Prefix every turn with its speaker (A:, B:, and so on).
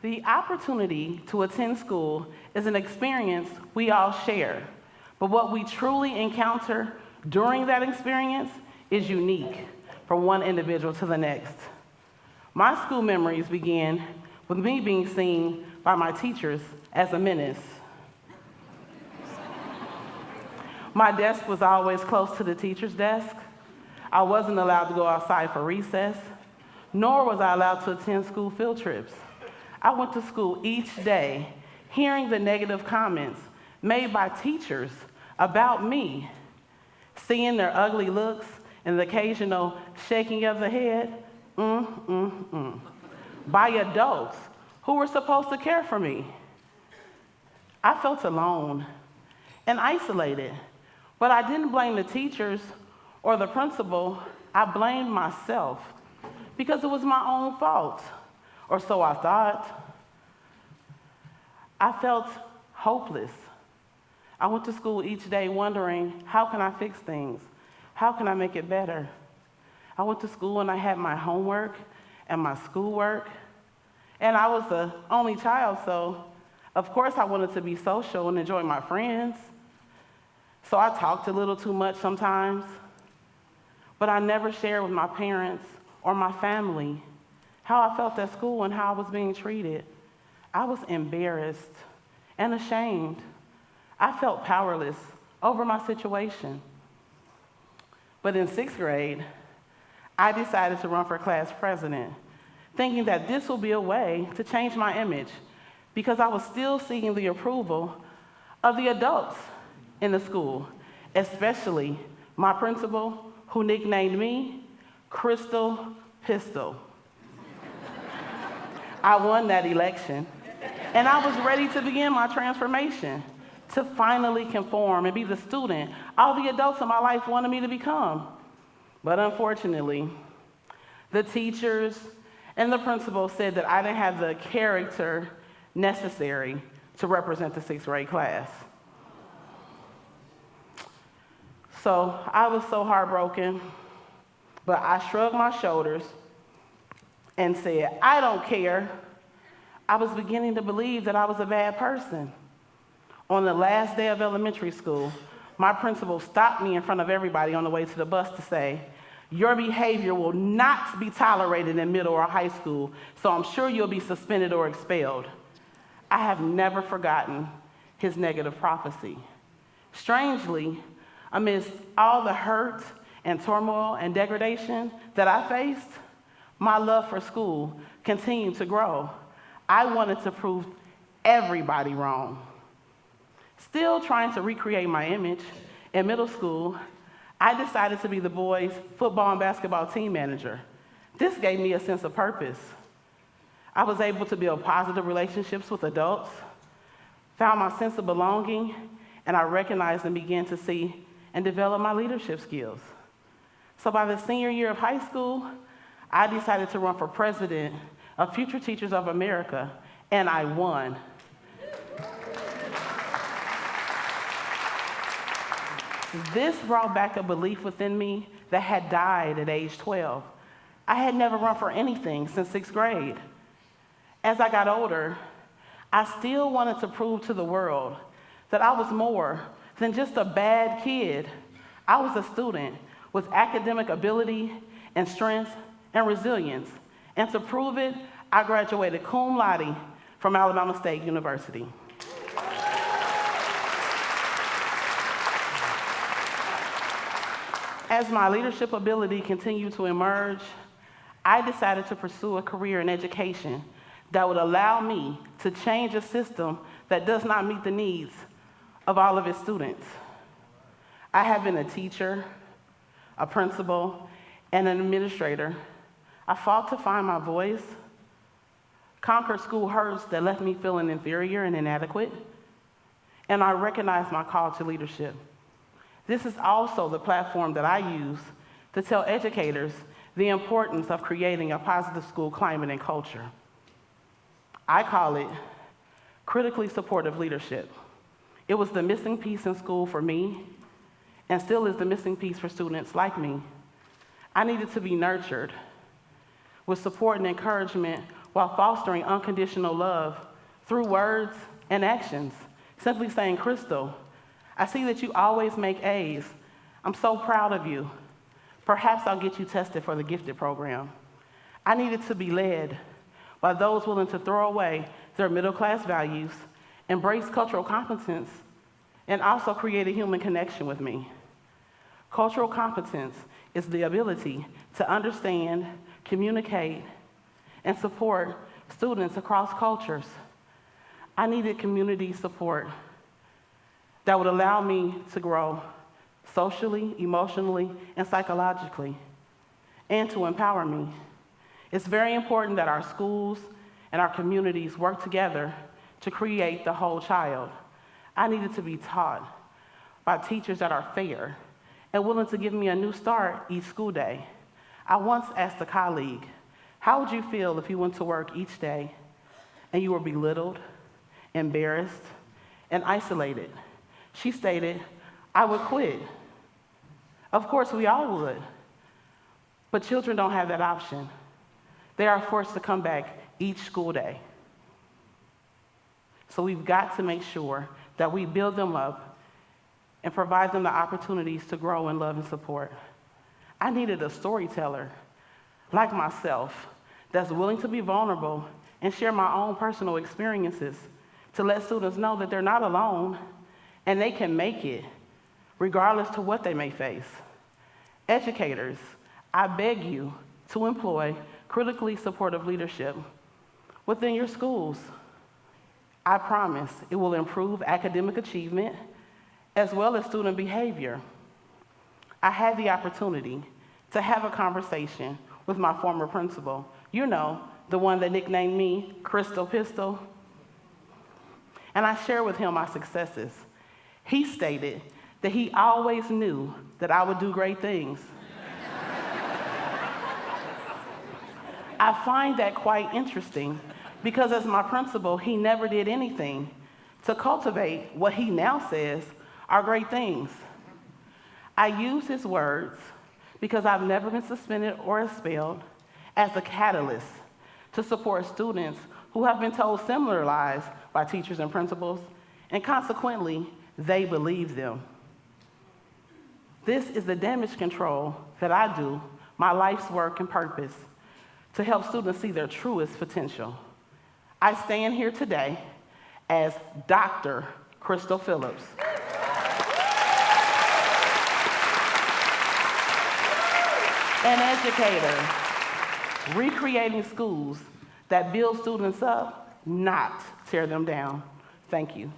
A: The opportunity to attend school is an experience we all share, but what we truly encounter during that experience is unique from one individual to the next. My school memories began with me being seen by my teachers as a menace. My desk was always close to the teacher's desk. I wasn't allowed to go outside for recess, nor was I allowed to attend school field trips. I went to school each day hearing the negative comments made by teachers about me, seeing their ugly looks and the occasional shaking of the head, by adults who were supposed to care for me. I felt alone and isolated, but I didn't blame the teachers or the principal. I blamed myself because it was my own fault, or so I thought. I felt hopeless. I went to school each day wondering, how can I fix things? How can I make it better? I went to school and I had my homework and my schoolwork, and I was the only child, so of course I wanted to be social and enjoy my friends. So I talked a little too much sometimes, but I never shared with my parents or my family how I felt at school and how I was being treated. I was embarrassed and ashamed. I felt powerless over my situation. But in 6th grade, I decided to run for class president, thinking that this would be a way to change my image because I was still seeking the approval of the adults in the school, especially my principal, who nicknamed me Crystal Pistol. I won that election, and I was ready to begin my transformation, to finally conform and be the student all the adults in my life wanted me to become. But unfortunately, the teachers and the principal said that I didn't have the character necessary to represent the 6th grade class. So I was so heartbroken, but I shrugged my shoulders and said, I don't care. I was beginning to believe that I was a bad person. On the last day of elementary school, my principal stopped me in front of everybody on the way to the bus to say, your behavior will not be tolerated in middle or high school, so I'm sure you'll be suspended or expelled. I have never forgotten his negative prophecy. Strangely, amidst all the hurt and turmoil and degradation that I faced, my love for school continued to grow. I wanted to prove everybody wrong. Still trying to recreate my image, in middle school, I decided to be the boys' football and basketball team manager. This gave me a sense of purpose. I was able to build positive relationships with adults, found my sense of belonging, and I recognized and began to see and develop my leadership skills. So by the senior year of high school, I decided to run for president of Future Teachers of America, and I won. This brought back a belief within me that had died at age 12. I had never run for anything since 6th grade. As I got older, I still wanted to prove to the world that I was more than just a bad kid. I was a student with academic ability and strength and resilience. And to prove it, I graduated cum laude from Alabama State University. As my leadership ability continued to emerge, I decided to pursue a career in education that would allow me to change a system that does not meet the needs of all of its students. I have been a teacher, a principal, and an administrator. I fought to find my voice, conquered school hurts that left me feeling inferior and inadequate, and I recognized my call to leadership. This is also the platform that I use to tell educators the importance of creating a positive school climate and culture. I call it critically supportive leadership. It was the missing piece in school for me, and still is the missing piece for students like me. I needed to be nurtured with support and encouragement while fostering unconditional love through words and actions. Simply saying, Crystal, I see that you always make A's. I'm so proud of you. Perhaps I'll get you tested for the gifted program. I needed to be led by those willing to throw away their middle-class values, embrace cultural competence, and also create a human connection with me. Cultural competence is the ability to understand, communicate, and support students across cultures. I needed community support that would allow me to grow socially, emotionally, and psychologically, and to empower me. It's very important that our schools and our communities work together to create the whole child. I needed to be taught by teachers that are fair and willing to give me a new start each school day. I once asked a colleague, how would you feel if you went to work each day and you were belittled, embarrassed, and isolated? She stated, I would quit. Of course, we all would. But children don't have that option. They are forced to come back each school day. So we've got to make sure that we build them up and provide them the opportunities to grow in love and support. I needed a storyteller like myself that's willing to be vulnerable and share my own personal experiences to let students know that they're not alone and they can make it regardless to what they may face. Educators, I beg you to employ critically supportive leadership within your schools. I promise it will improve academic achievement as well as student behavior. I had the opportunity to have a conversation with my former principal, you know, the one that nicknamed me Crystal Pistol, and I shared with him my successes. He stated that he always knew that I would do great things. I find that quite interesting because as my principal, he never did anything to cultivate what he now says are great things. I use his words because I've never been suspended or expelled as a catalyst to support students who have been told similar lies by teachers and principals, and consequently, they believe them. This is the damage control that I do, my life's work and purpose, to help students see their truest potential. I stand here today as Dr. Crystal Phillips. An educator, recreating schools that build students up, not tear them down. Thank you.